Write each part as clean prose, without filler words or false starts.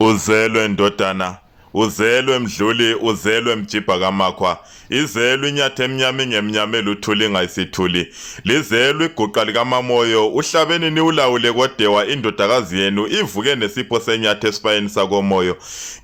Uzelwe ndodana, uzelwe mdluli, uzelwe mjibha kamakhwa, izelwe inyatha emnyama ngemnyama eluthuli ingayisithuli, lizelwe iguqa likamamoyo, uhlabeni niwulawule kodewa indodakazi yenu ivuke nesipho senyatha esipayeni sakomoyo.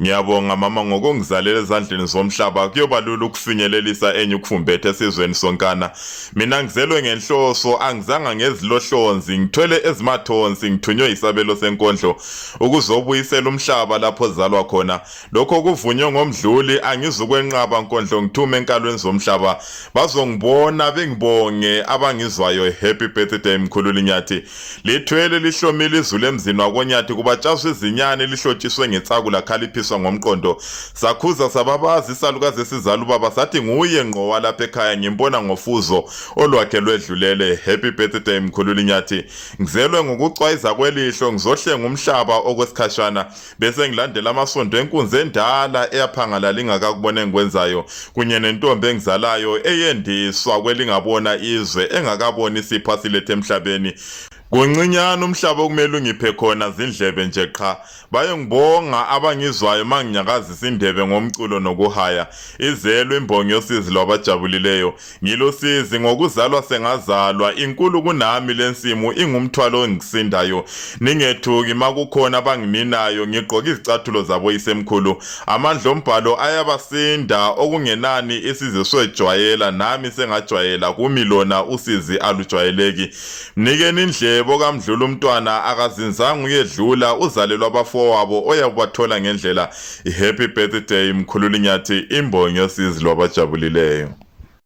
Ngiyabonga mama ngokungizalela ezandleni zomhlaba, kuyoba lula ukufinyelelisa enye ukufumbethe esizweni sonkana. Mina ngizelwe ngenhloso, angizanga ngezilohlonzi, ngithwele ezimathonsi, ngithunywe isabelo senkondlo ukuzobuyisela umhlaba lapho zalwa khona. Lokho kuvunywe ngomdluli, angizukwenqaba nkondlo ngithume enkalweni zomhlaba, bazongibona bengibonge abangizwayo. Happy birthday mkhululi Nyathi, lithwele lihlomile izulu emzini wakoNyathi, kubatshazwe izinyane lihlotshiswe ngetsaku lakhaliphiswa ngomqondo. Sakhuza sababazi isalukazi esizala ubaba, sathi nguye ngqo walapha ekhaya, ngimbona ngofuzo olwakhe lwedlulele. Happy birthday mkhululi Nyathi, ngizelwe ngokucwayiza kwelihlo, ngizohlenga umhlaba okwesikhashana bese ngilandela amasondo enkunzi endala eyaphangalala ingakakubona engikwenzayo, kunye nentombi engizalayo eyendiswa kwelingabona izwe engakabona isipho silethe emhlabeni. Kuncinyane umhlaba okumele ungiphe khona zindlebe nje qha. Bayongibonga abangizwayo manginyakazisa indebe ngomculo nokuhaya. Izelwe imbongi yosizi lwabajabulileyo, ngilosizi ngokuzalwa sengazalwa, inkulu kunami lensimu ingumthwalo ongisindayo. Ningethuki makukhona abangininayo, ngigqoka izicathulo zabo isemkhulu. Amandla ombhalo ayabasinda okungenani isizwe swejwayela, nami sengajwayela kumi lona usizi alujwayeleki. Mnikeni indlebe kamdlula umntwana akazinzanga uyedlula, uzalelwa abafowabo oyakubathola ngendlela. Happy birthday mkhululi Nyathi, imbongi yosizi lwabajabulileyo.